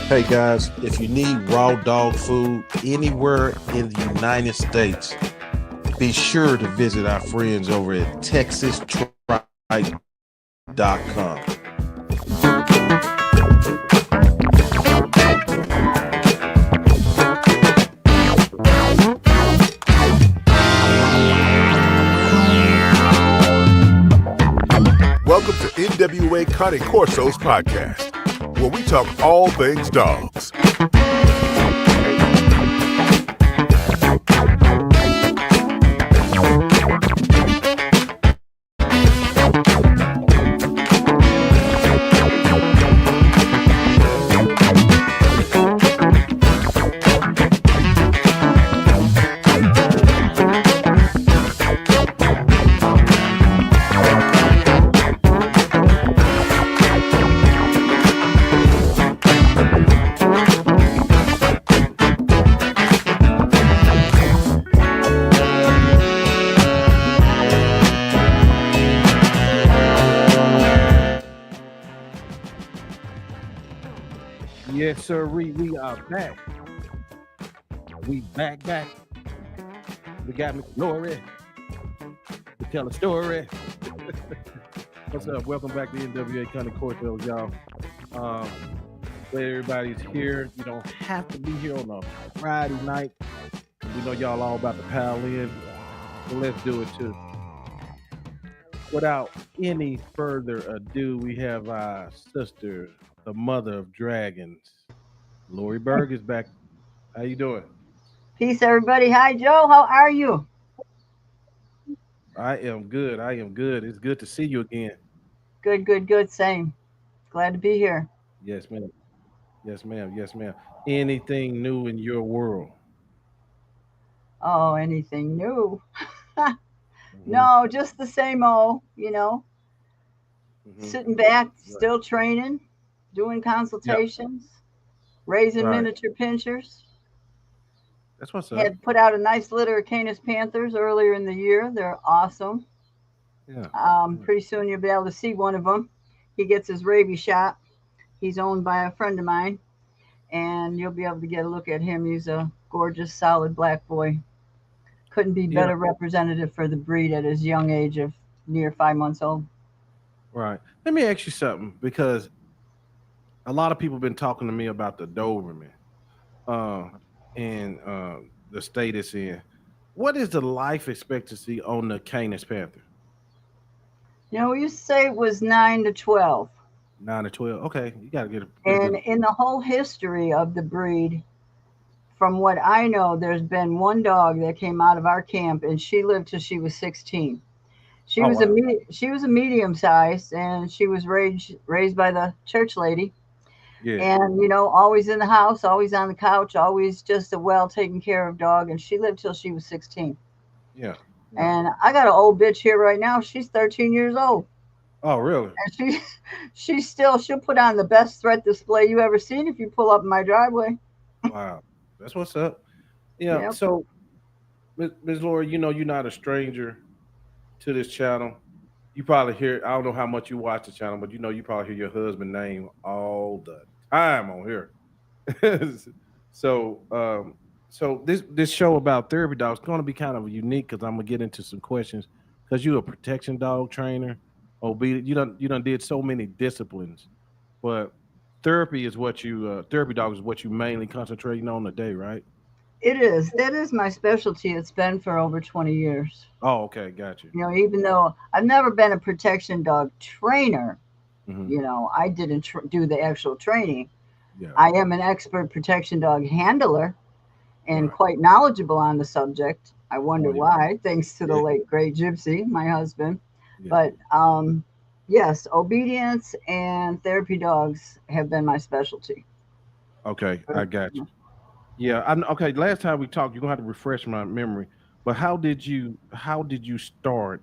Hey guys, if you need raw dog food anywhere in the United States, be sure to visit our friends over at texastrike.com. Welcome to NWA Cane Corsos Podcast, where we talk all things dogs. Yes, sir. We are back. We back. We got Miss Lori to tell a story. What's up? Welcome back to NWA Cane Corsos, y'all. Glad everybody's here. You don't have to be here on a Friday night. We know y'all all about to pile in, so let's do it too. Without any further ado, we have our sister, the mother of dragons. Lori Berg is back. How you doing? Peace, everybody. Hi, Joe. How are you? I am good. It's good to see you again. Good. Same. Glad to be here. Yes, ma'am. Anything new in your world? Oh, anything new? No, just the same old, sitting back, still training, doing consultations, raising miniature pinchers. That's what's up. Had put out a nice litter of Canis Panthers earlier in the year. They're awesome. Yeah. Pretty soon you'll be able to see one of them. He gets his rabies shot. He's owned by a friend of mine, and you'll be able to get a look at him. He's a gorgeous, solid black boy. Couldn't be better representative for the breed at his young age of near 5 months old. Right. Let me ask you something, because a lot of people have been talking to me about the Doberman and the state it's in. What is the life expectancy on the Canis Panther? We used to say it was 9 to 12. 9 to 12. Okay, you got to get it. And in the whole history of the breed, from what I know, there's been one dog that came out of our camp, and she lived till she was 16. She was a medium size, and she was raised by the church lady. Yeah. And always in the house, always on the couch, always just a well taken care of dog. And she lived till she was 16. Yeah. And I got an old bitch here right now. She's 13 years old. Oh, really? And she'll put on the best threat display you ever seen if you pull up in my driveway. Wow. That's what's up. Yeah. Yep. So, Ms. Lori, you're not a stranger to this channel. You probably hear, I don't know how much you watch the channel, but you probably hear your husband's name all the time on here. So this show about therapy dogs is going to be kind of unique, because I'm going to get into some questions, because you're a protection dog trainer, obedient. You done did so many disciplines, but therapy dog is what you mainly concentrating on today, right? It is. That is my specialty. It's been for over 20 years. Oh, okay. Got you. Even though I've never been a protection dog trainer, I didn't do the actual training. Yeah. I am an expert protection dog handler and quite knowledgeable on the subject. I wonder why, thanks to the late, great Gypsy, my husband. Yeah. But yes, obedience and therapy dogs have been my specialty. Okay, I got you. Yeah, okay. Last time we talked, you're gonna have to refresh my memory. But how did you start?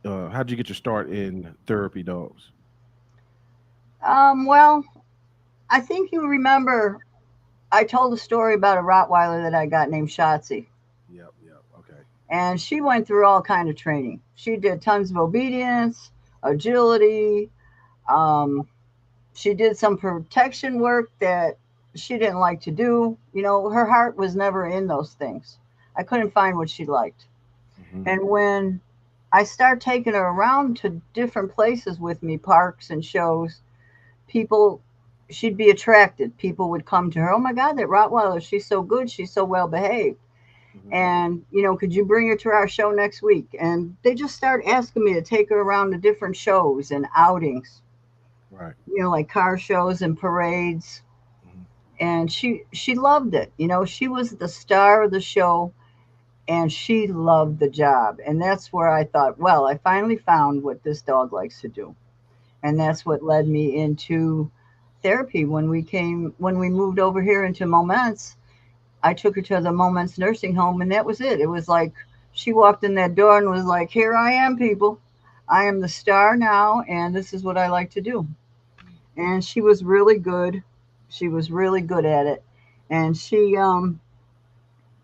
How did you get your start in therapy dogs? Well, I think you remember I told a story about a Rottweiler that I got named Shotsi. Yep, okay. And she went through all kind of training. She did tons of obedience, agility. She did some protection work that she didn't like to do. You know, her heart was never in those things. I couldn't find what she liked. Mm-hmm. And when I start taking her around to different places with me, parks and shows, people, she'd be attracted. People would come to her, oh my God, that Rottweiler, she's so good. She's so well behaved. Mm-hmm. And, you know, could you bring her to our show next week? And they just start asking me to take her around to different shows and outings, Right. you know, like car shows and parades. Mm-hmm. And she loved it. You know, she was the star of the show and she loved the job. And that's where I thought, well, I finally found what this dog likes to do. And that's what led me into therapy. When we moved over here into Moments, I took her to the Moments nursing home, and that was it. It was like she walked in that door and was like, here I am, people. I am the star now, and this is what I like to do. And she was really good. She was really good at it. And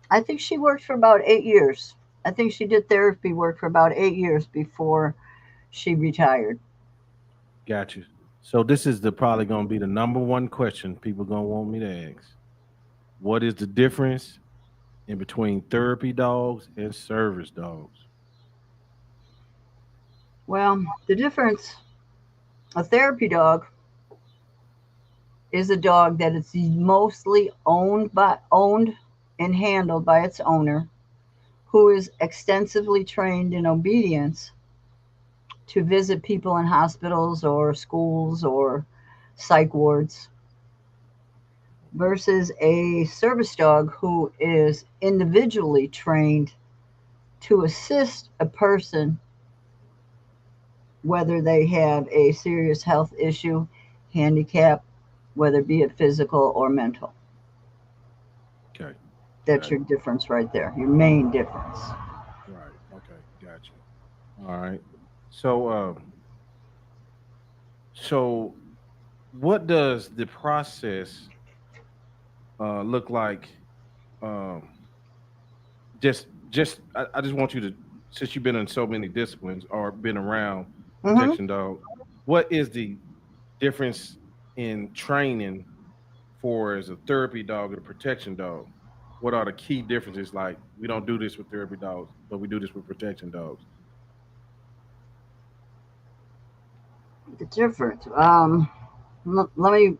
I think she worked for about 8 years. I think she did therapy work for about 8 years before she retired. Got you. So this is probably going to be the number one question people going to want me to ask. What is the difference in between therapy dogs and service dogs? Well, the difference, a therapy dog is a dog that is mostly owned and handled by its owner, who is extensively trained in obedience to visit people in hospitals or schools or psych wards, versus a service dog who is individually trained to assist a person, whether they have a serious health issue, handicap, whether be it physical or mental. Okay. That's your difference right there, your main difference. Right. Okay. Got you. All right. So what does the process look like? Um, I just want you to, since you've been in so many disciplines or been around Mm-hmm. protection dog, what is the difference in training for as a therapy dog and a protection dog? What are the key differences? Like, we don't do this with therapy dogs, but we do this with protection dogs. The difference. Let me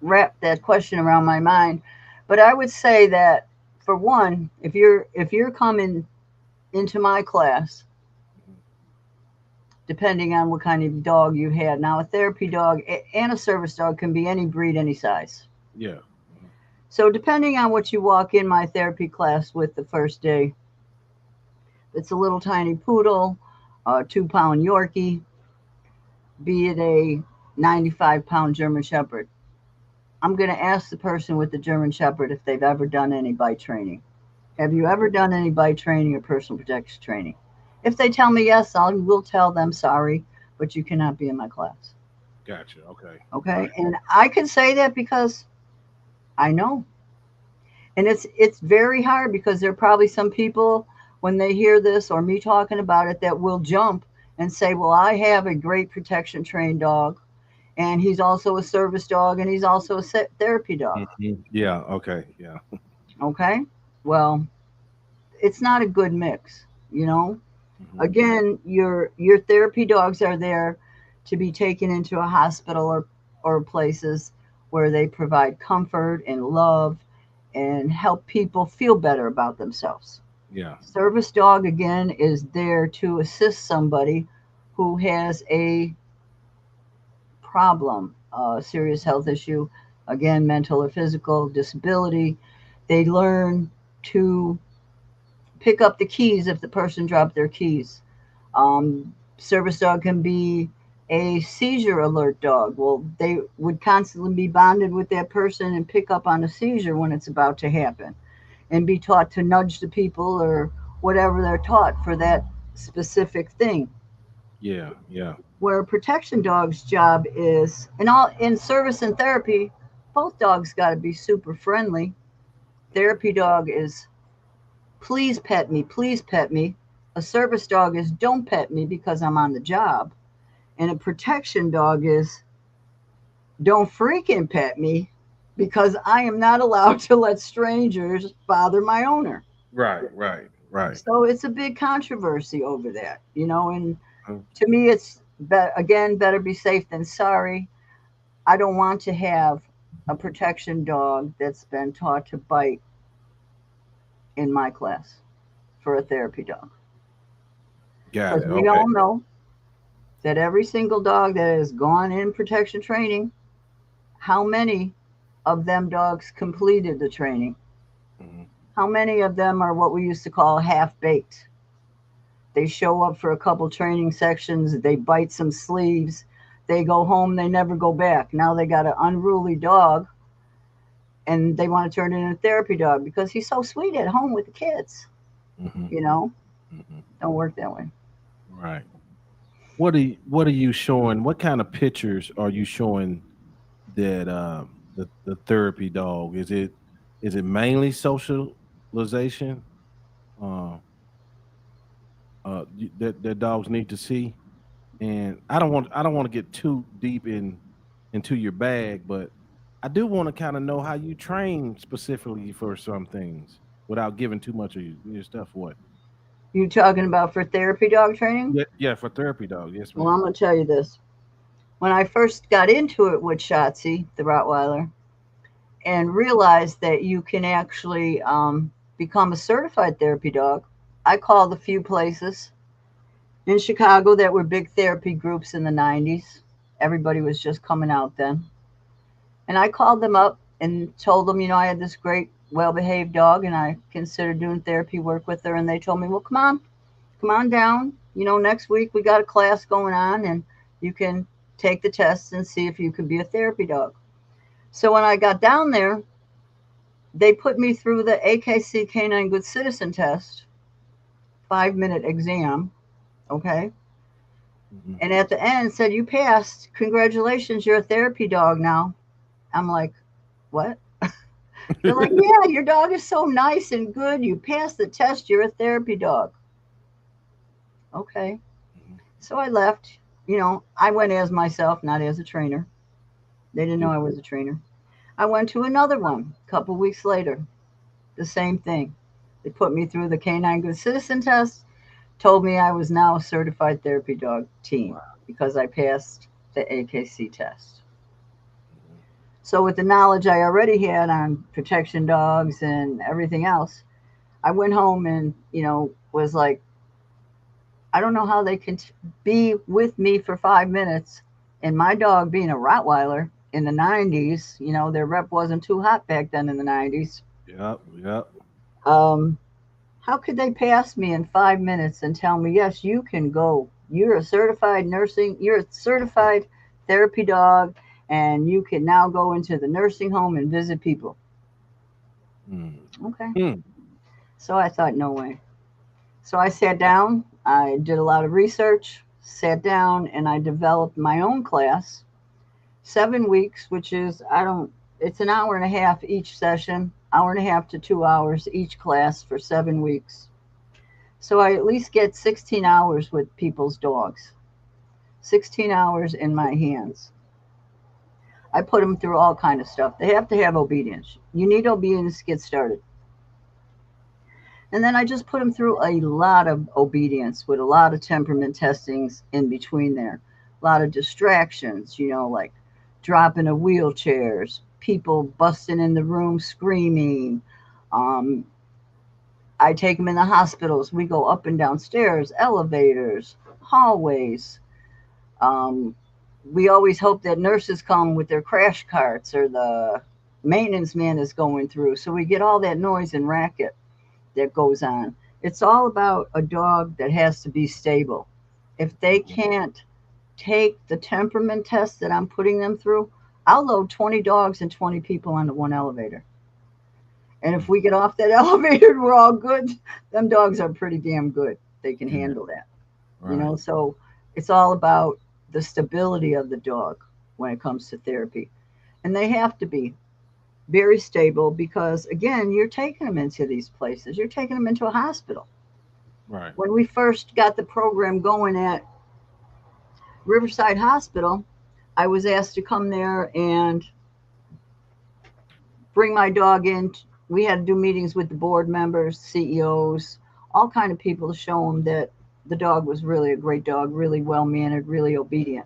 wrap that question around my mind. But I would say that, for one, if you're coming into my class, depending on what kind of dog you had. Now, a therapy dog and a service dog can be any breed, any size. Yeah. So depending on what you walk in my therapy class with the first day, it's a little tiny poodle, a 2-pound Yorkie, be it a 95-pound German Shepherd. I'm going to ask the person with the German Shepherd if they've ever done any bite training. Have you ever done any bite training or personal protection training? If they tell me yes, I will tell them, sorry, but you cannot be in my class. Gotcha. Okay. Okay. Right. And I can say that because I know. And it's very hard, because there are probably some people, when they hear this or me talking about it, that will jump and say, well, I have a great protection trained dog, and he's also a service dog, and he's also a therapy dog. Mm-hmm. Yeah. Okay. Yeah. Okay. Well, it's not a good mix, you know. Mm-hmm. Again, your therapy dogs are there to be taken into a hospital or places where they provide comfort and love and help people feel better about themselves. Yeah. Service dog, again, is there to assist somebody who has a problem, a serious health issue, again, mental or physical disability. They learn to pick up the keys if the person dropped their keys. Service dog can be a seizure alert dog. Well, they would constantly be bonded with that person and pick up on a seizure when it's about to happen, and be taught to nudge the people or whatever they're taught for that specific thing. Yeah. Yeah. Where a protection dog's job is, in service and therapy, both dogs got to be super friendly. Therapy dog is, please pet me, please pet me. A service dog is, don't pet me because I'm on the job. And a protection dog is, don't freaking pet me because I am not allowed to let strangers bother my owner. Right. So it's a big controversy over that, and Mhm. to me, it's again, better be safe than sorry. I don't want to have a protection dog that's been taught to bite in my class for a therapy dog. Got Because it. we Okay. all know that every single dog that has gone in protection training, how many of them dogs completed the training? Mhm. How many of them are what we used to call half baked? They show up for a couple training sections, they bite some sleeves, they go home, they never go back. Now they got an unruly dog and they want to turn it into a therapy dog because he's so sweet at home with the kids. Mhm. You know, Mhm. don't work that way. Right. What are you showing? What kind of pictures are you showing that the therapy dog? Is it mainly socialization? Uh, that dogs need to see? And I don't want to get too deep into your bag, but I do want to kind of know how you train specifically for some things without giving too much of your stuff. What? You talking about for therapy dog training? Yeah, for therapy dog. Yes, Well, ma'am. I'm going to tell you this. When I first got into it with Shotsi, the Rottweiler, and realized that you can actually become a certified therapy dog, I called a few places in Chicago that were big therapy groups in the 90s. Everybody was just coming out then. And I called them up and told them, I had this great, well behaved dog and I considered doing therapy work with her. And they told me, well, come on down. Next week we got a class going on and you can take the tests and see if you can be a therapy dog. So when I got down there, they put me through the AKC Canine Good Citizen test, 5-minute exam. Okay. Mhm. And at the end said, you passed. Congratulations, you're a therapy dog now. I'm like, what? They're like, yeah, your dog is so nice and good. You passed the test. You're a therapy dog. Okay. Mhm. So I left. I went as myself, not as a trainer. They didn't Yeah. know I was a trainer. I went to another one a couple weeks later. The same thing. They put me through the Canine Good Citizen test, told me I was now a certified therapy dog team Wow. because I passed the AKC test. Mhm. So, with the knowledge I already had on protection dogs and everything else, I went home and, was like, I don't know how they can be with me for 5 minutes. And my dog being a Rottweiler in the 90s, their rep wasn't too hot back then in the 90s. Yep. Um, how could they pass me in 5 minutes and tell me, yes, you can go? You're a certified therapy dog, and you can now go into the nursing home and visit people. Mm. Okay. Mm. So I thought, no way. So I sat down, I did a lot of research, sat down, and I developed my own class, 7 weeks, which is, it's an hour and a half each session, hour and a half to 2 hours each class for 7 weeks. So I at least get 16 hours with people's dogs, 16 hours in my hands. I put them through all kind of stuff. They have to have obedience. You need obedience to get started. And then I just put them through a lot of obedience with a lot of temperament testings in between there. A lot of distractions, like dropping of wheelchairs, people busting in the room screaming. Um, I take them in the hospitals. We go up and down stairs, elevators, hallways. Um, we always hope that nurses come with their crash carts or the maintenance man is going through. So we get all that noise and racket that goes on. It's all about a dog that has to be stable. If they Mhm. can't take the temperament test that I'm putting them through, I'll load 20 dogs and 20 people onto one elevator. And if Mm. we get off that elevator and we're all good, them dogs are pretty damn good. They can Yeah. handle that. Right. So it's all about the stability of the dog when it comes to therapy. And they have to be very stable because, again, you're taking them into these places, you're taking them into a hospital. Right. When we first got the program going at Riverside Hospital, I was asked to come there and bring my dog in. We had to do meetings with the board members, CEOs, all kind of people to show them that the dog was really a great dog, really well mannered, really obedient.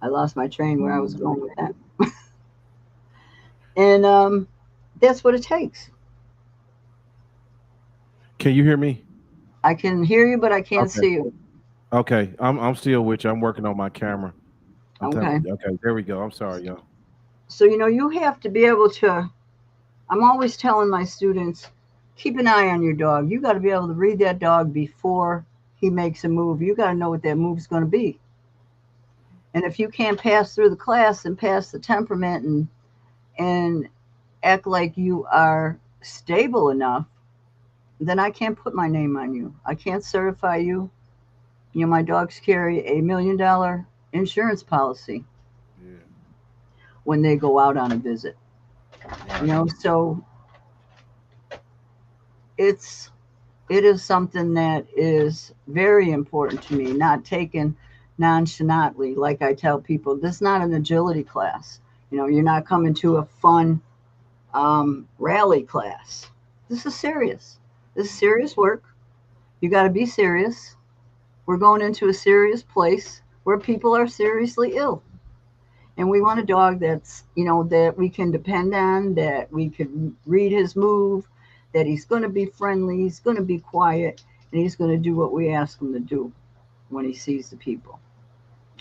I lost my train where I was going with that. And that's what it takes. Can you hear me? I can hear you, but I can't see you. Okay, I'm still with you. I'm working on my camera. Okay. Okay, there we go. I'm sorry, y'all. So, you have to be able to, I'm always telling my students, keep an eye on your dog. You got to be able to read that dog before he makes a move. You got to know what that move is going to be. And if you can't pass through the class and pass the temperament and act like you are stable enough, then I can't put my name on you. I can't certify you. My dogs carry $1 million insurance policy when they go out on a visit. So it is something that is very important to me, not taken nonchalantly. Like I tell people, this is not an agility class. You're not coming to a fun rally class. This is serious. This is serious work. You got to be serious. We're going into a serious place where people are seriously ill. And we want a dog that's, that we can depend on, that we can read his move, that he's going to be friendly, he's going to be quiet, and he's going to do what we ask him to do when he sees the people.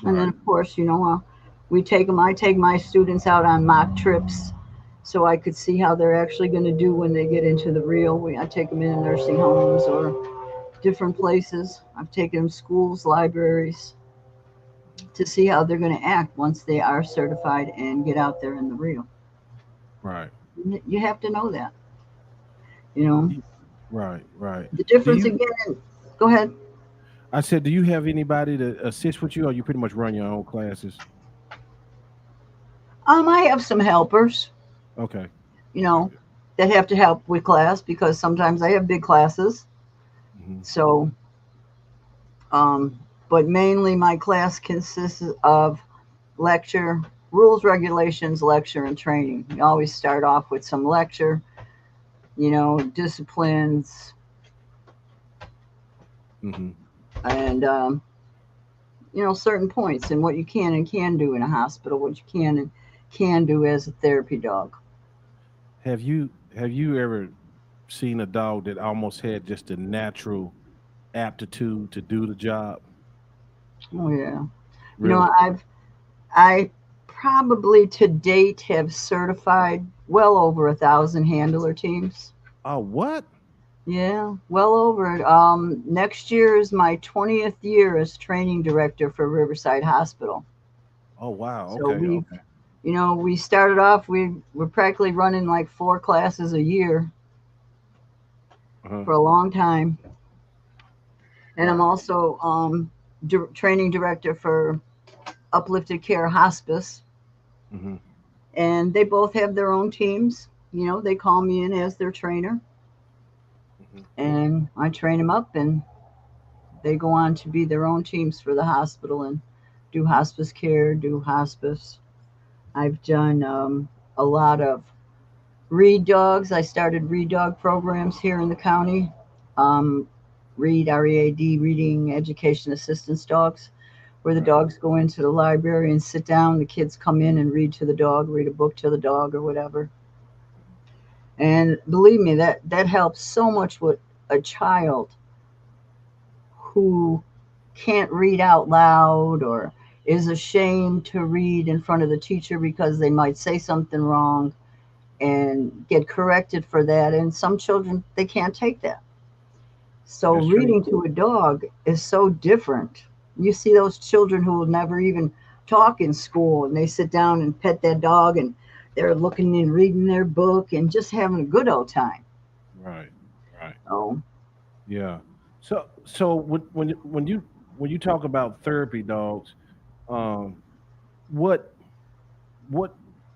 Right. And then, of course, I take my students out on mock trips so I could see how they're actually going to do when they get into the real. I take them in nursing homes or different places. I've taken them schools, libraries, to see how they're going to act once they are certified and get out there in the real. Right. You have to know that. Right. The difference again. Go ahead. I said, do you have anybody to assist with you, or you pretty much run your own classes? I have some helpers. Okay. That have to help with class because sometimes I have big classes. Mm-hmm. So, but mainly my class consists of lecture, rules, regulations, lecture, and training. You always start off with some lecture, disciplines, mm-hmm. and certain points and what you can and can do in a hospital, what you can and can do as a therapy dog. Have you ever seen a dog that almost had just a natural aptitude to do the job? Oh yeah. Really? I probably to date have certified well over 1,000 handler teams. Oh, what? Yeah, well over it. Next year is my 20th year as training director for Riverside Hospital. Oh wow. So okay. We started off, we're practically running like 4 classes a year for a long time. And right. I'm also training director for Uplifted Care Hospice. Mm-hmm. And they both have their own teams. They call me in as their trainer. Mm-hmm. And I train them up, and they go on to be their own teams for the hospital and do hospice care, do hospice. I've done a lot of R.E.A.D dogs. I started R.E.A.D dog programs here in the county. R.E.A.D, R.E.A.D, Reading Education Assistance Dogs, where the dogs go into the library and sit down. The kids come in and read to the dog, read a book to the dog or whatever. And believe me, that helps so much with a child who can't read out loud or is ashamed to read in front of the teacher because they might say something wrong and get corrected for that. And some children, they can't take that. So that's reading true. To a dog is so different. You see those children who will never even talk in school, and they sit down and pet that dog, and they're looking and reading their book and just having a good old time. Right. Oh. Yeah. So when you talk about therapy dogs, what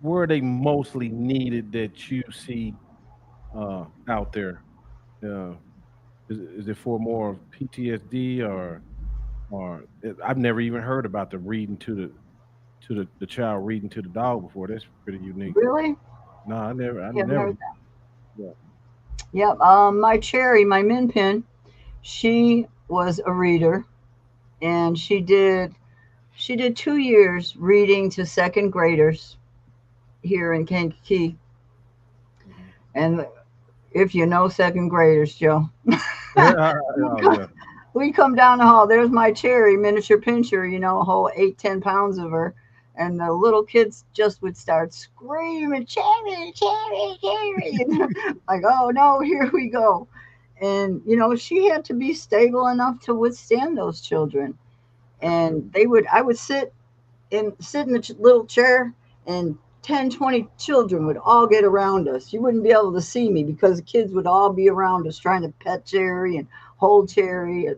were they mostly needed that you see out there? Is it for more PTSD or Or I've never even heard about the reading to the child reading to the dog before. That's pretty unique. Really? No, I never. I You haven't never. heard that? Yeah. Yep. My Cherry, my Min Pin, she was a reader, and she did 2 years reading to second graders here in Kankakee. Mhm. And if you know second graders, Joe, Oh yeah. we come down the hall. There's my Cherry, miniature pincher, a whole 8-10 pounds of her. And the little kids just would start screaming, Cherry, Cherry, Cherry. Like, oh no, here we go. And, she had to be stable enough to withstand those children. That's good. And I would sit in the little chair, and 10, 20 children would all get around us. You wouldn't be able to see me because the kids would all be around us trying to pet Cherry and hold Cherry.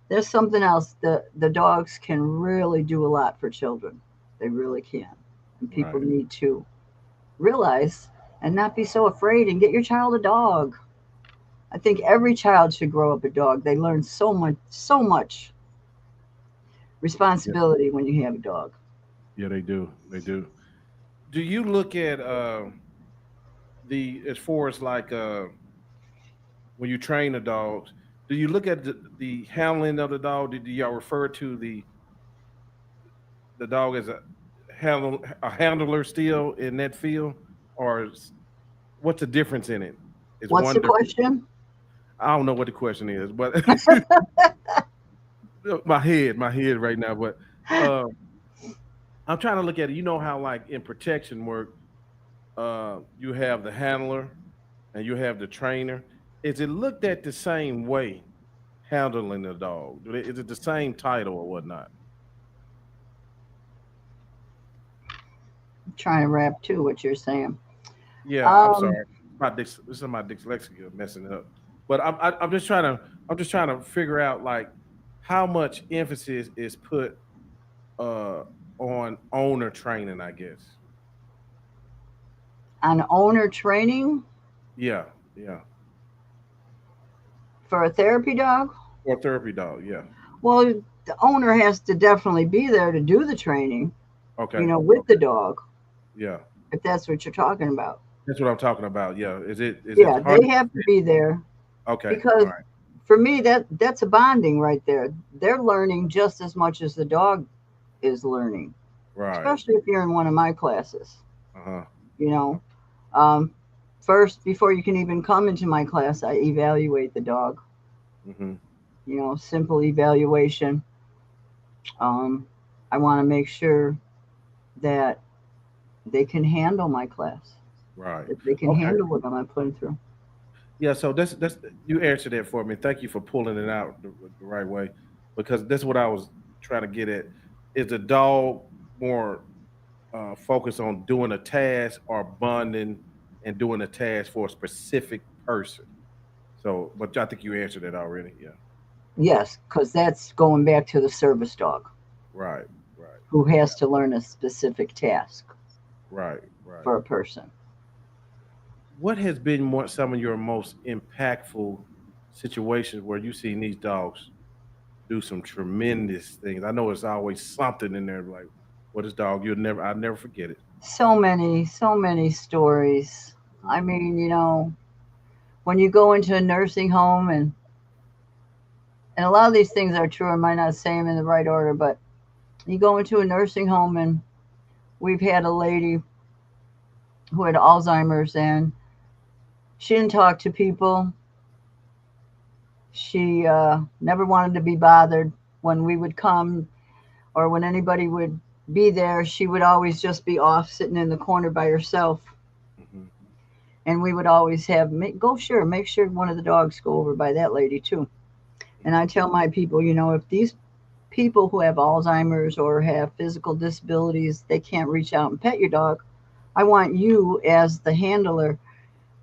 There's something else. The dogs can really do a lot for children. They really can. And people Right. need to realize and not be so afraid and get your child a dog. I think every child should grow up a dog. They learn so much Yeah. responsibility when you have a dog. Yeah, they do. They do. Do you look at the as far as like when you train the dogs? Do you look at the handling of the dog? Do y'all refer to the dog as a handler still in that field, or what's the difference in it? Is What's one the different? question? I don't know what the question is, but my head right now. But uh, I'm trying to look at it. You know how like in protection work, you have the handler and you have the trainer. Is it looked at the same way handling the dog? Is it the same title or whatnot? I'm trying to wrap to what you're saying. Yeah, I'm Um, sorry. This is my dyslexia messing it up. But I'm just trying to figure out like how much emphasis is put uh on owner training, I guess. on owner training Yeah, yeah. for a therapy dog, Or therapy dog, yeah. well, the owner has to definitely be there to do the training, Okay, with the okay, dog, yeah. if that's what you're talking about. That's what I'm talking about. Yeah. Is it Yeah, they 100%? have to be there Okay, all because right. for me that's a bonding right there. They're learning just as much as the dog is learning, Right. especially if you're in one of my classes. Uh-huh. You know, um, first before you can even come into my class, I evaluate the dog. Mm-hmm. Simple evaluation. Um, I want to make sure that they can handle my class, Right. that they can Okay. handle what I'm putting through. Yeah, so that's you answered that for me. Thank you for pulling it out the right way, because that's what I was trying to get at. Is the dog more focused on doing a task or bonding and doing a task for a specific person? So, but I think you answered it already. Yeah. Yes, because that's going back to the service dog Right. Right. who Yeah. has to learn a specific task Right. Right. for a person. What has been some of your most impactful situations where you've seen these dogs do some tremendous things? I know it's always something in there like, what is dog? I'll never forget it. So many stories. I Hmm. mean, when you go into a nursing home, and a lot of these things are true, I might not say them in the right order, but you go into a nursing home, and we've had a lady who had Alzheimer's, and she didn't talk to people. She never wanted to be bothered when we would come or when anybody would be there. She would always just be off sitting in the corner by herself. Hmm. And we would always make sure one of the dogs go over by that lady too. And I Hmm. tell my people, if these people who have Alzheimer's or have physical disabilities, they can't reach out and pet your dog. I want you as the handler,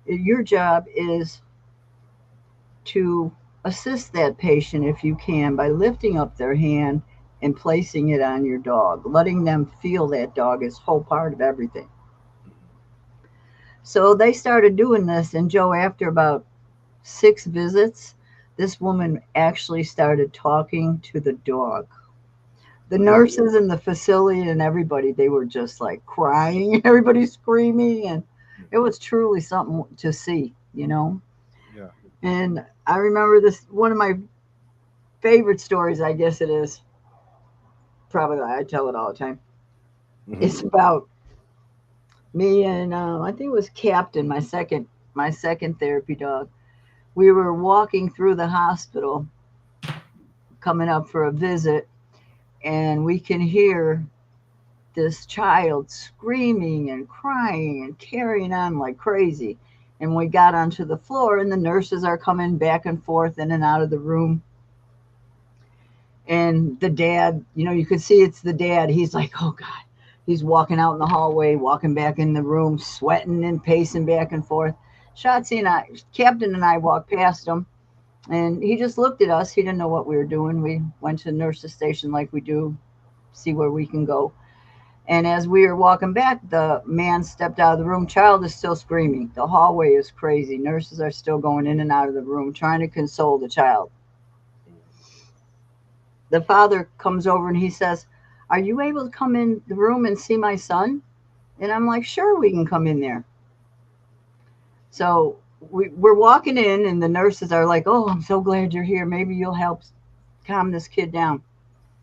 your job is to assist that patient if you can by lifting up their hand and placing it on your dog, letting them feel that dog is whole part of everything. Hmm. So they started doing this, and Joe, after about 6 visits, this woman actually started talking to the dog. The nurses in the facility and everybody, they were just like crying, everybody screaming, and it was truly something to see, you know. Yeah. And I remember this, one of my favorite stories, I guess it is, probably I tell it all the time. It's about me and I think it was Captain, my second therapy dog. We were walking through the hospital, coming up for a visit, and we can hear this child screaming and crying and carrying on like crazy. And we got onto the floor, and the nurses are coming back and forth in and out of the room. And the dad, you could see it's the dad. He's like, oh God. He's walking out in the hallway, walking back in the room, sweating and pacing back and forth. Shotsi and I, Captain and I walked past him, and he just looked at us. He didn't know what we were doing. We went to the nurse's station like we do, see where we can go. And as we were walking back, the man stepped out of the room. Child is still screaming. The hallway is crazy. Nurses are still going in and out of the room trying to console the child. The father comes over and he says, are you able to come in the room and see my son? And I'm like, sure, we can come in there. So we're walking in, and the nurses are like, oh, I'm so glad you're here. Maybe you'll help calm this kid down.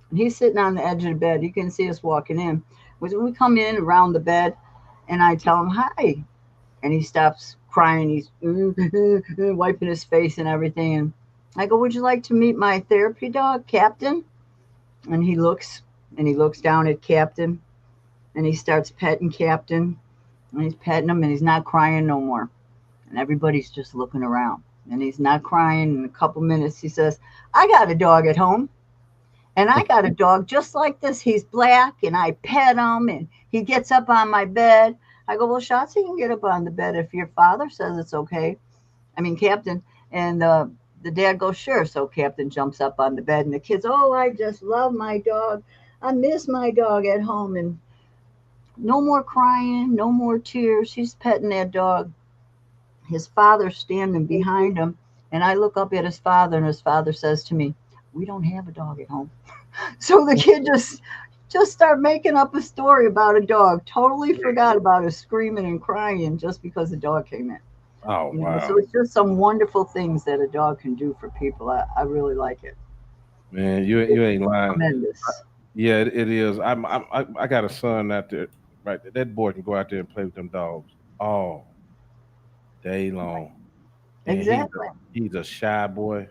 And he's sitting on the edge of the bed. You can see us walking in. When we come in around the bed, and I tell him hi, and he stops crying. He's wiping his face and everything. And I go, would you like to meet my therapy dog, Captain? And he looks down at Captain, and he starts petting Captain, and he's petting him, and he's not crying no more. And everybody's just looking around, and he's not crying. In a couple minutes, he says, I got a dog at home. And I got a dog just like this. He's black, and I pet him, and he gets up on my bed. I go, well, Shotsi can get up on the bed if your father says it's okay. I mean, Captain. And the dad goes, sure. So Captain jumps up on the bed, and the kids, oh, I just love my dog. I miss my dog at home. And no more crying, no more tears. He's petting that dog. His father's standing behind him, and I look up at his father, and his father says to me, we don't have a dog at home. So the kid just start making up a story about a dog. Totally forgot about his screaming and crying just because the dog came in. Oh, wow. So it's just some wonderful things that a dog can do for people. I really like it. Man, you ain't lying. Tremendous. Yeah, it is. I got a son out there, right? That boy can go out there and play with them dogs all day long. And Exactly. He's a shy boy,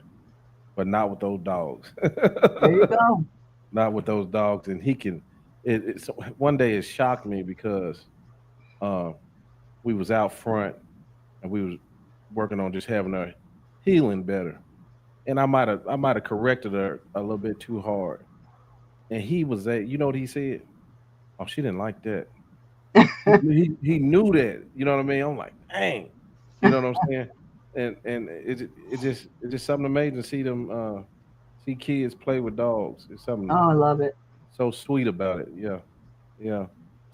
but not with those dogs. There you go. Not with those dogs, and he can. It's one day it shocked me because we was out front and we was working on just having her healing better, and I might have corrected her a little bit too hard, and he was you know what he said? Oh, she didn't like that. he knew that. You know what I mean? I'm like, dang. You know what I'm saying? And it's just something amazing to see them see kids play with dogs. It's something Oh, I love it. so sweet about it. Yeah. Yeah.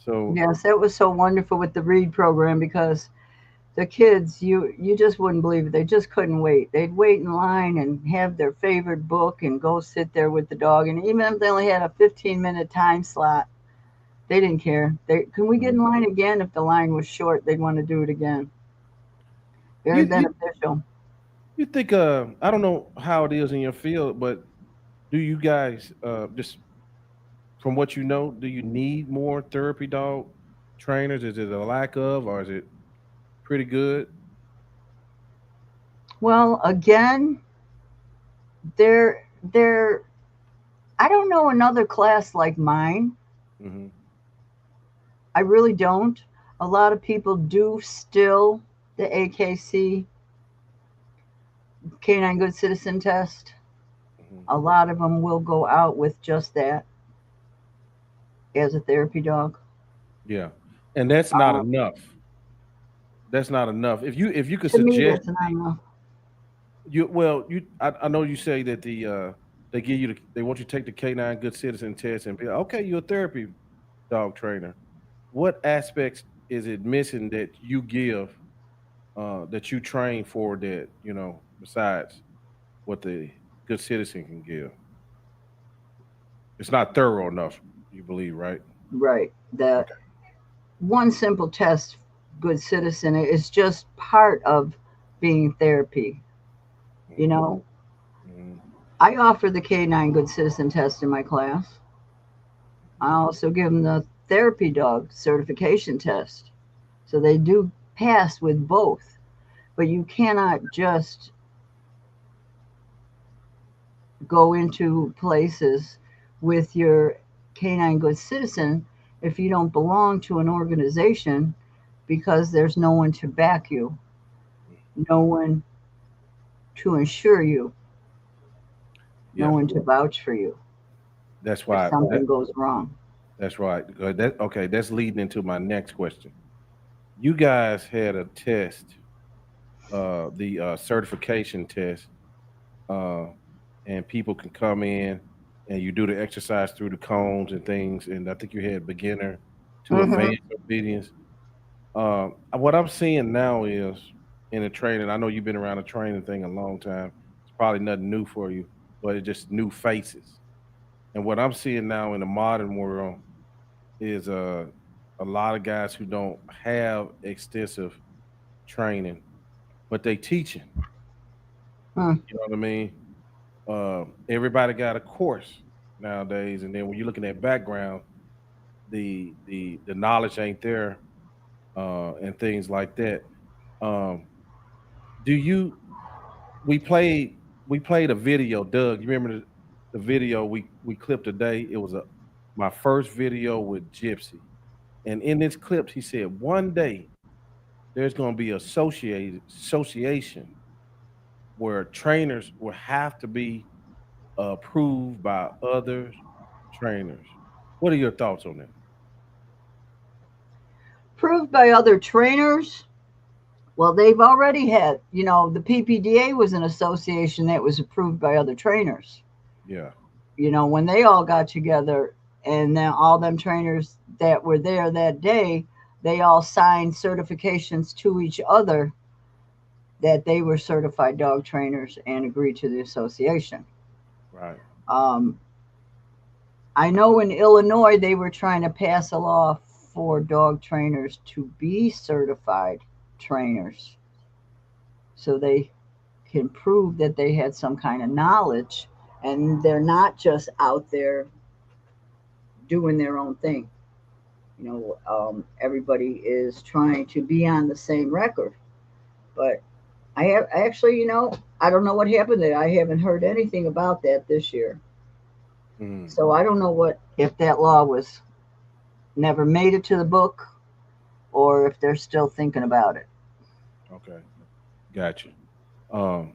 So Yes, it was so wonderful with the R.E.A.D program because the kids, you just wouldn't believe it. They just couldn't wait. They'd wait in line and have their favorite book and go sit there with the dog. And even if they only had a 15-minute time slot, they didn't care. Can we get in line again? If the line was short, they'd want to do it again. Very beneficial. You think I don't know how it is in your field, but do you guys just from what you know, do you need more therapy dog trainers? Is it a lack of, or is it pretty good? Well, again, there I don't know another class like mine. Mm-hmm. I really don't. A lot of people do still the AKC, Canine Good Citizen test. Mm-hmm. A lot of them will go out with just that as a therapy dog. Yeah, and that's not enough. That's not enough. If you could To me, suggest, that's not enough. I know you say that they give you they want you to take the Canine Good Citizen test and be like, okay, you're a therapy dog trainer. What aspects is it missing that you give that you train for that besides what the good citizen can give. It's not thorough enough, you believe, right? Right. The Okay. one simple test, good citizen, is just part of being therapy. You Mm-hmm. know, Mm-hmm. I offer the Canine Good Citizen test in my class. I also give them the therapy dog certification test. So they do pass with both. But you cannot just go into places with your Canine Good Citizen if you don't belong to an organization, because there's no one to back you, no one to insure you, no Yeah, one to vouch for you that's if why. something goes wrong. That's right. That okay. That's leading into my next question. You guys had a test, the certification test, uh, and people can come in and you do the exercise through the cones and things. And I think you had beginner to Hmm. advanced obedience. What I'm seeing now is in the training. I know you've been around the training thing a long time. It's probably nothing new for you, but it's just new faces. And what I'm seeing now in the modern world is a lot of guys who don't have extensive training, but they teaching. Hmm. You know what I mean? Everybody got a course nowadays, and then when you're looking at background, the knowledge ain't there, and things like that. Um, do you? We played we played a video, Doug. You remember the video we clipped today? It was a my first video with Gypsy, and in this clip, he said one day there's going to be association where trainers will have to be approved by other trainers. What are your thoughts on that? Proved by other trainers. Well, they've already had, the PPDA was an association that was approved by other trainers. Yeah, When they all got together, and then all them trainers that were there that day, they all signed certifications to each other that they were certified dog trainers and agreed to the association. right. Um, I know in Illinois they were trying to pass a law for dog trainers to be certified trainers so they can prove that they had some kind of knowledge and they're not just out there doing their own thing. Everybody is trying to be on the same record. But I have actually, I don't know what happened there. I haven't heard anything about that this year. Mm, So I don't know what if that law was never made it to the book or if they're still thinking about it. okay, got you. Um,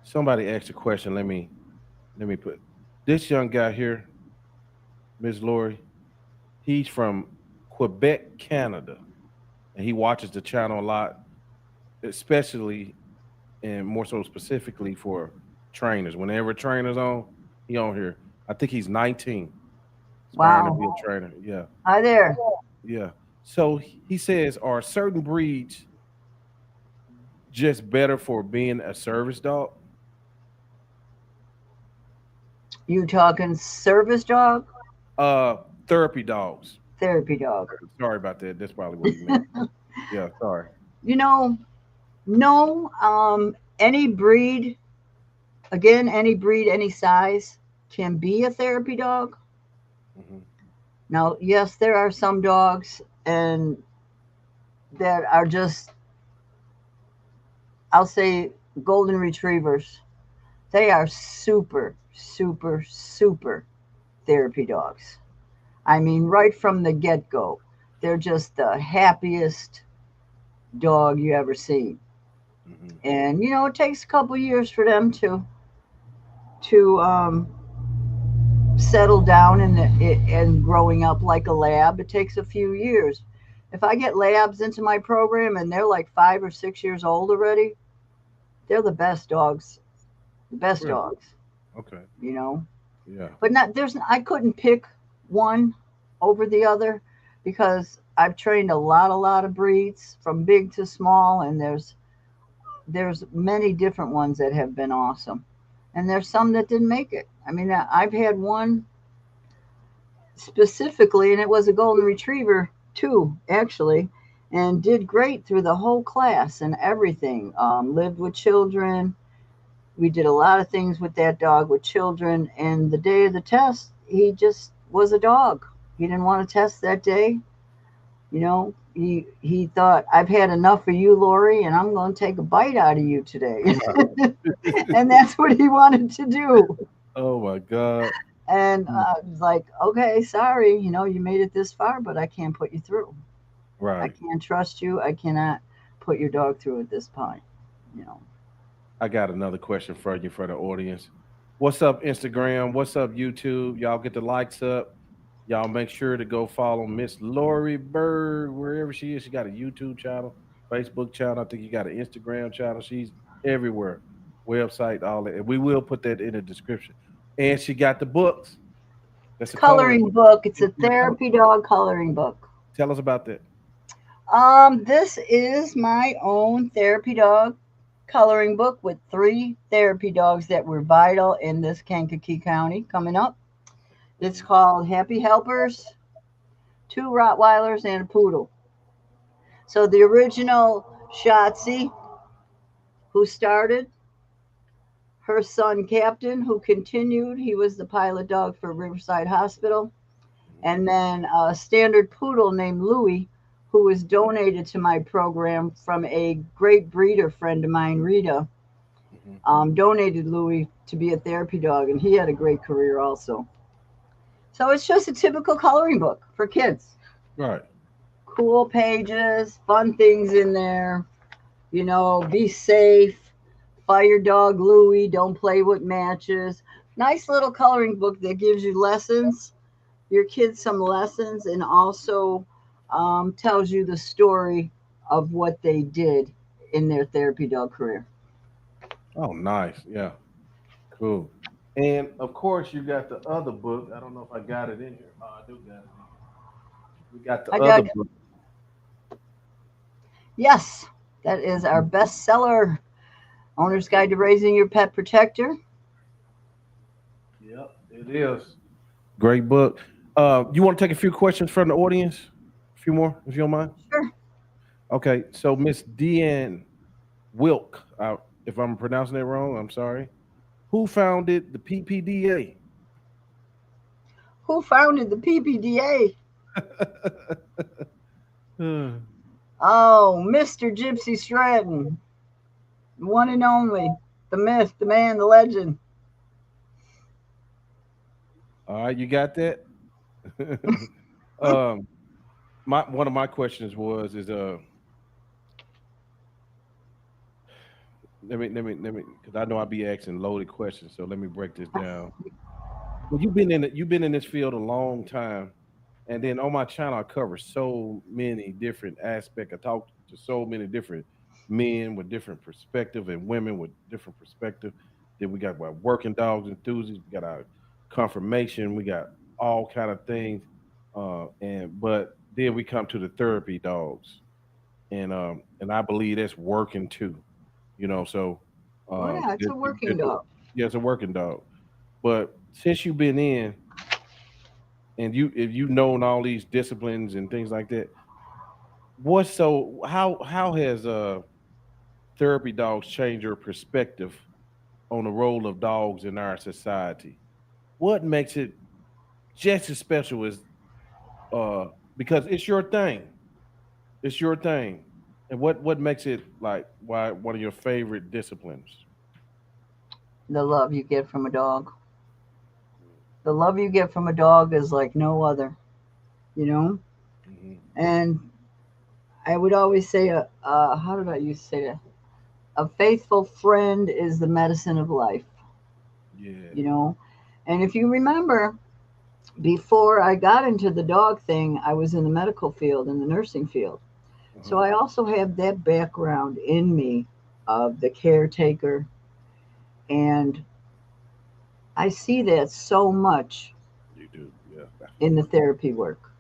Somebody asked a question. Let me put this young guy here, Miss Lori. He's from Quebec, Canada, and he watches the channel a lot, especially and more so specifically for trainers. Whenever a trainer's on, he on here. I think he's 19, aspiring to Wow. be a trainer. Yeah, Hi there. yeah. So he says, are certain breeds just better for being a service dog? You talking service dog? Uh, Therapy dogs. Therapy dog. Sorry about that. That's probably what he meant. Yeah, sorry. You know, no, any breed, again, any breed, any size can be a therapy dog. Hmm. Now, yes, there are some dogs and that are just, I'll say, golden retrievers. They are super, super, super therapy dogs. I mean, right from the get go, they're just the happiest dog you ever see. Hmm. And it takes a couple years for them to settle down and growing up like a lab. It takes a few years. If I get labs into my program and they're like 5 or 6 years old already, they're the best dogs, the best Really? dogs, Okay. you know. Yeah. But not there's I couldn't pick one over the other because I've trained a lot of breeds from big to small, and there's many different ones that have been awesome. and there's some that didn't make it. I mean, I've had one specifically, and it was a golden retriever too, actually, and did great through the whole class and everything. Lived with children. We did a lot of things with that dog with children, and the day of the test, he just was a dog. He didn't want to test that day. You know, he thought, I've had enough of you, Lori, and I'm going to take a bite out of you today. And that's what he wanted to do. Oh my God. And I was like, okay, sorry, you know, you made it this far, but I can't put you through. Right. I can't trust you. I cannot put your dog through at this point, you know. I got another question for you for the audience. What's up, Instagram? What's up, YouTube? Y'all get the likes up. Y'all make sure to go follow Miss Lori Berg wherever she is. She got a YouTube channel, Facebook channel. I think you got an Instagram channel. She's everywhere. Website, all that. And we will put that in the description. And she got the books. That's a coloring book. It's a therapy dog coloring book. Tell us about that. This is my own therapy dog coloring book with 3 therapy dogs that were vital in this Kankakee County coming up. It's called Happy Helpers, 2 Rottweilers, and a poodle. So the original Shotsi, who started, her son Captain, who continued, he was the pilot dog for Riverside Hospital, and then a standard poodle named Louie, who was donated to my program from a great breeder friend of mine, R.E.A.D, donated Louie to be a therapy dog, and he had a great career also. So it's just a typical coloring book for kids. Right. Cool pages, fun things in there. You know, be safe. Fire dog Louie, don't play with matches. Nice little coloring book that gives you lessons, your kids some lessons, and also tells you the story of what they did in their therapy dog career. Oh, nice. Yeah. Cool. And of course, you got the other book. I don't know if I got it in here. Oh, I do got it in here. We got the other book. Yes, that is our bestseller, Owner's Guide to Raising Your Pet Protector. Yep, it is. Great book. You want to take a few questions from the audience? A few more, if you don't mind? Sure. Okay, so Miss Deanne Wilk, if I'm pronouncing that wrong, I'm sorry. Who founded the PPDA? Who founded the PPDA? Oh, Mr. Gypsy Stratten. One and only. The myth, the man, the legend. All right, you got that? One of my questions is let me because I know I'll be asking loaded questions, so let me break this down. Well, you've been in this field a long time, and then on my channel I cover so many different aspects. I talk to so many different men with different perspective and women with different perspective. Then we got working dogs enthusiasts, we got our confirmation, we got all kind of things, but then we come to the therapy dogs, and I believe that's working too. You know, so yeah, it's a working dog. Yeah, it's a working dog. But since you've been in, and if you've known all these disciplines and things like that, how has therapy dogs changed your perspective on the role of dogs in our society? What makes it just as special as because it's your thing. It's your thing. And what makes it like one of your favorite disciplines? The love you get from a dog. The love you get from a dog is like no other, you know? Mm-hmm. And I would always say, how did I used to say that? A faithful friend is the medicine of life. Yeah. You know? And if you remember, before I got into the dog thing, I was in the medical field, in the nursing field. So I also have that background in me of the caretaker, and I see that so much. You do, yeah. In the therapy work,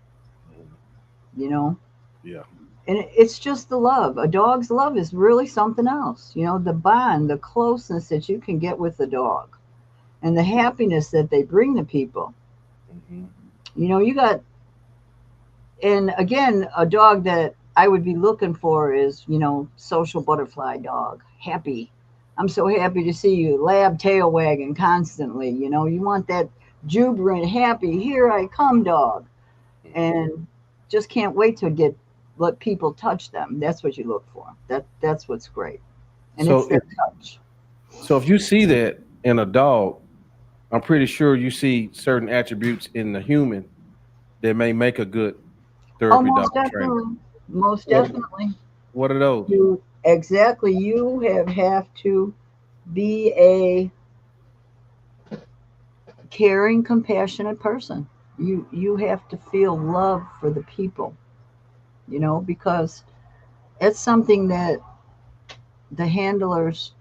you know? Yeah. And it's just the love. A dog's love is really something else. You know, the bond, the closeness that you can get with the dog. and the happiness that they bring to people. Mm-hmm. You know, you got, and again, a dog that I would be looking for is, you know, social butterfly dog, happy. I'm so happy to see you, lab tail wagging constantly. You know, you want that jubilant, happy, here I come dog, and just can't wait to let people touch them. That's what you look for. That's what's great, and it's So their touch. so if you see that in a dog, I'm pretty sure you see certain attributes in the human that may make a good Oh, therapy dog most trainer. definitely, most What definitely. what are those? You exactly. You have to be a caring, compassionate person. You have to feel love for the people, you know, because it's something that the handlers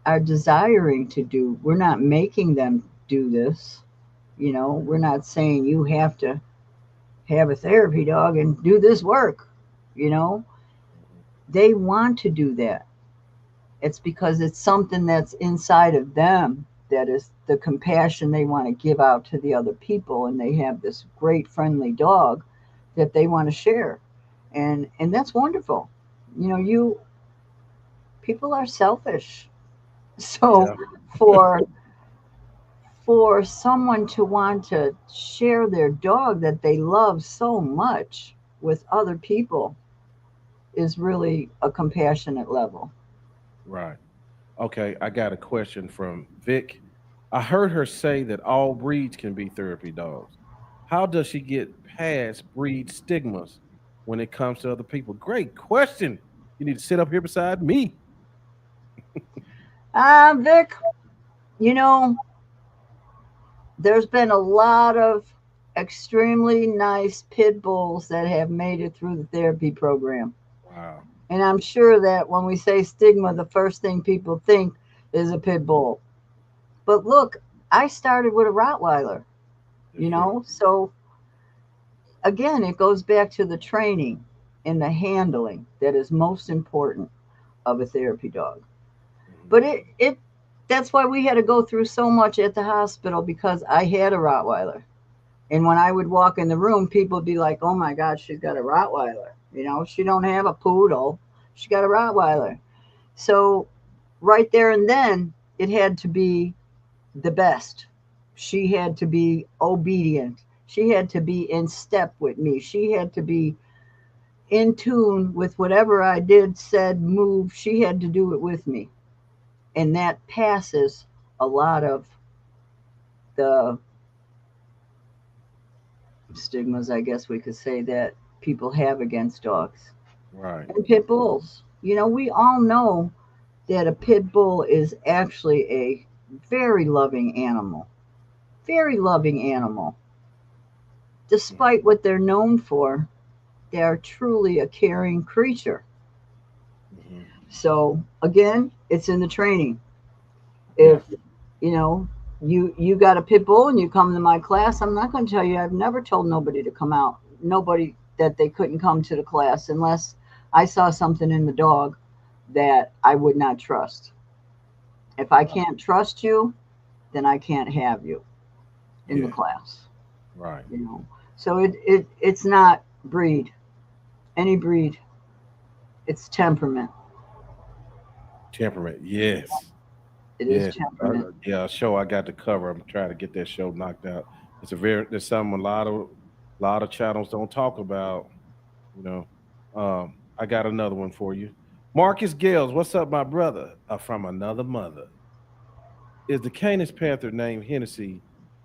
are desiring to do. We're not making them do this, you know. We're not saying you have to have a therapy dog and do this work, you know. They want to do that. It's because it's something that's inside of them, that is the compassion they want to give out to the other people, and they have this great friendly dog that they want to share. And that's wonderful. You know, you people are selfish. So Yeah. for for someone to want to share their dog that they love so much with other people is really a compassionate level. Right. Okay, I got a question from Vic. I heard her say that all breeds can be therapy dogs. How does she get past breed stigmas when it comes to other people? Great question. You need to sit up here beside me. Vic, you know, there's been a lot of extremely nice pit bulls that have made it through the therapy program. Wow. And I'm sure that when we say stigma, the first thing people think is a pit bull. But look, I started with a Rottweiler, That's you true. know? So again, it goes back to the training and the handling that is most important of a therapy dog. Mhm. But it that's why we had to go through so much at the hospital, because I had a Rottweiler. And when I would walk in the room, people would be like, "Oh my God, she's got a Rottweiler." You know, she don't have a poodle. She got a Rottweiler. So right there and then, it had to be the best. She had to be obedient. She had to be in step with me. She had to be in tune with whatever I did, said, moved. She had to do it with me. And that passes a lot of the stigmas, I guess we could say, that people have against dogs Right. and pit bulls. You know, we all know that a pit bull is actually a very loving animal. Very loving animal. Despite what they're known for, they are truly a caring creature. Mm-hmm. So again, it's in the training. Yeah. If you know you got a pit bull and you come to my class, I'm not going to tell you. I've never told nobody to come out. Nobody that they couldn't come to the class unless I saw something in the dog that I would not trust. If I Right. can't trust you, then I can't have you in the Yeah. class. Right. You know. So it's not breed. Any breed. It's temperament. Temperament. Yes. It is Yes. temperament. Yeah. A show I got to cover. I'm trying to get that show knocked out. There's something a lot of channels don't talk about. You know. I got another one for you. Marcus Gales, what's up, my brother? From another mother. Is the Canis Panther named Hennessy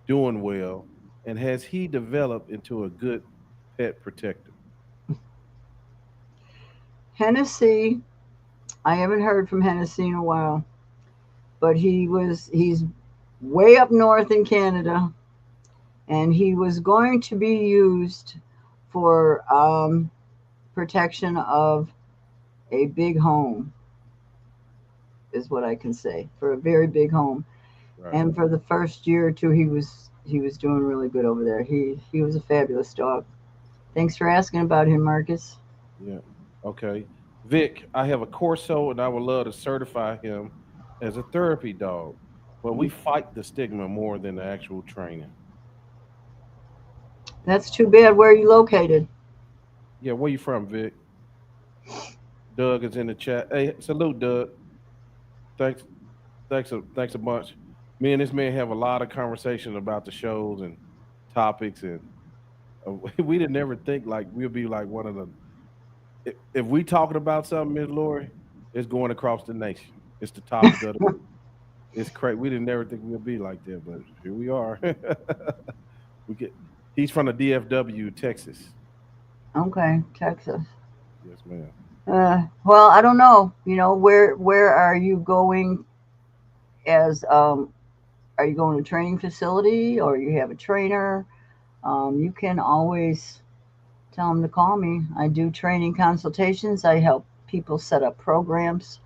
doing well? And has he developed into a good pet protector? Hennessy, I haven't heard from Hennessy in a while, but he's way up north in Canada, and he was going to be used for protection of a big home, is what I can say, for a very big home. Right. And for the first year or two, he was doing really good over there. He was a fabulous dog. Thanks for asking about him, Marcus. Yeah. Okay. Vic, I have a Corso and I would love to certify him as a therapy dog. But we fight the stigma more than the actual training. That's too bad. Where are you located? Yeah, where you from, Vic? Doug is in the chat. Hey, salute, Doug. Thanks, thanks a bunch. Me and this man have a lot of conversation about the shows and topics, and we didn't ever think like we'll be like one of the. If we talking about something, Miss Lori, it's going across the nation. It's the topic of the. It's crazy. We didn't ever think we'll be like that, but here we are. we get. He's from the DFW, Texas. Okay, Texas. Yes, ma'am. Well, I don't know. Where are you going as are you going to a training facility or you have a trainer? You can always tell them to call me. I do training consultations. I help people set up programs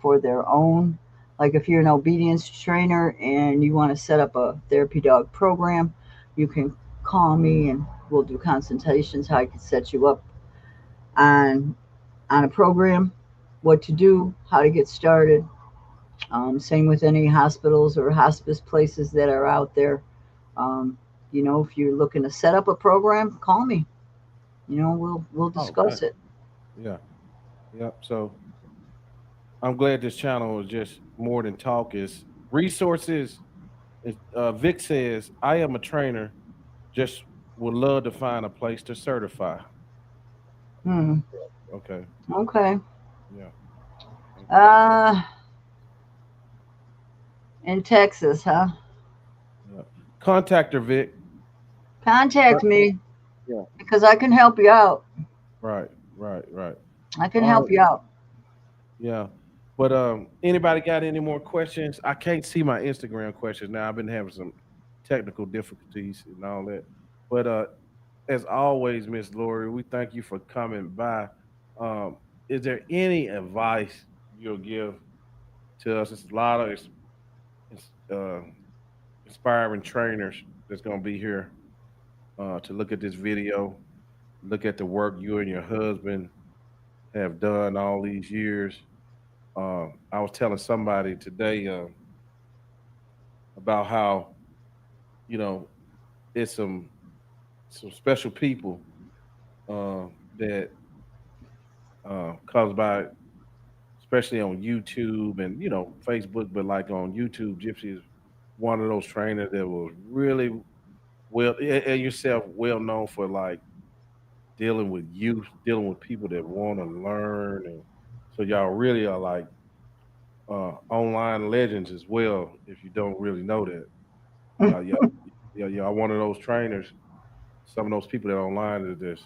for their own. Like if you're an obedience trainer and you want to set up a therapy dog program, you can call me and we'll do consultations how I can set you up on a program, what to do, how to get started. Same with any hospitals or hospice places that are out there. Um, if you're looking to set up a program, call me. We'll Oh, discuss okay. it. Yeah. Yeah. So I'm glad this channel is just more than talk. Is resources. Vic says I am a trainer. Just would love to find a place to certify. Hmm. Okay. Okay. Yeah. Okay. Uh, in Texas, huh? Yeah. Contact her, Vic. Contact me Yeah. because I can help you out. Right. Right. Right. I can All help right. you out. Yeah. But anybody got any more questions? I can't see my Instagram questions now. I've been having some technical difficulties and all that. But as always, Miss Lori, we thank you for coming by. Is there any advice you'll give to us? It's a lot of it's, inspiring trainers that's going to be here to look at this video, look at the work you and your husband have done all these years. I was telling somebody today about how you know it's some special people that comes by, especially on YouTube and Facebook, but like on YouTube, Gypsy is one of those trainers that was really well, and yourself well known for like dealing with youth, dealing with people that want to learn, and so y'all really are like online legends as well. If you don't really know that, y'all one of those trainers. Some of those people that are online are just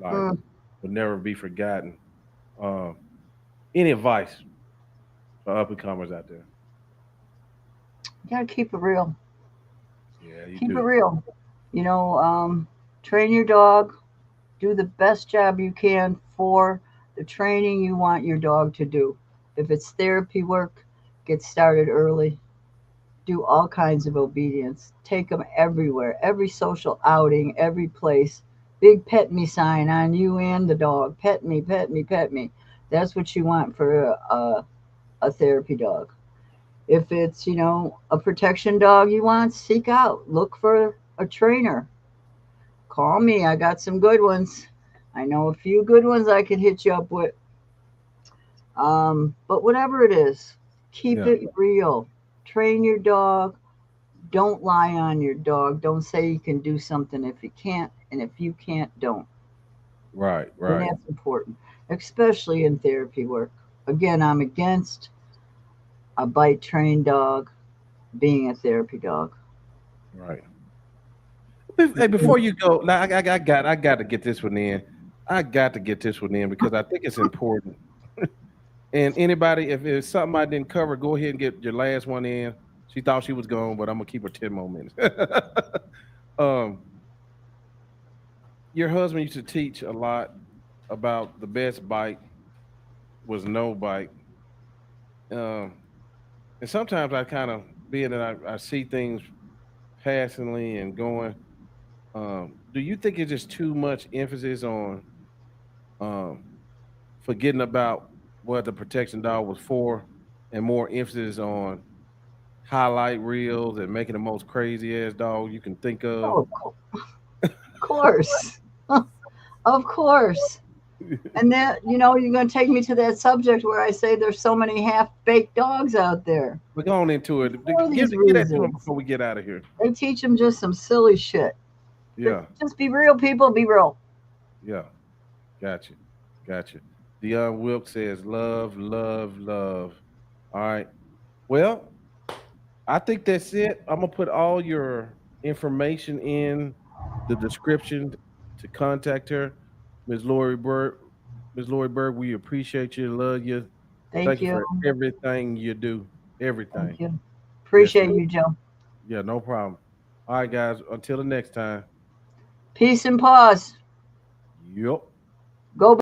like Mm, will never be forgotten. Um, any advice for up and comers out there? you gotta keep it real. Yeah, you Keep it do. real. You know, train your dog. Do the best job you can for the training you want your dog to do. If it's therapy work, get started early. Do all kinds of obedience. Take them everywhere, every social outing, every place. Big pet me sign on you and the dog. Pet me, pet me, pet me. That's what you want for a therapy dog. If it's, a protection dog you want, seek out. Look for a trainer. Call me. I got some good ones. I know a few good ones I can hit you up with. But whatever it is, keep Yeah, it real. Train your dog. Don't lie on your dog. Don't say you can do something if you can't. And if you can't, don't. right, And right, that's important, especially in therapy work. Again, I'm against a bite trained dog being a therapy dog. right. Hey, before you go, now I got to get this one in. I got to get this one in because I think it's important. And anybody, if it's something I didn't cover, go ahead and get your last one in. She thought she was gone, but I'm gonna keep her 10 more minutes. um, your husband used to teach a lot about the best bite was no bite. Um, and sometimes I kind of, being that I see things passingly and going, do you think it's just too much emphasis on um, forgetting about what the protection dog was for and more emphasis on highlight reels and making the most crazy ass dog you can think of. Oh, of course. Of course. And then, you're going to take me to that subject where I say there's so many half-baked dogs out there. We're going into it. For Get these that to them reasons. before we get out of here. They teach them just some silly shit. Yeah. Just be real, people. Be real. Yeah. Gotcha. Dion Wilk says, love, love, love. All right. Well, I think that's it. I'm going to put all your information in the description to contact her. Ms. Lori Berg. Ms. Lori Berg, we appreciate you. Love you. Thank you for everything you do. Everything. Thank you. Appreciate you, Joe. Yeah, no problem. All right, guys. Until the next time. Peace and pause. Yup. Go back.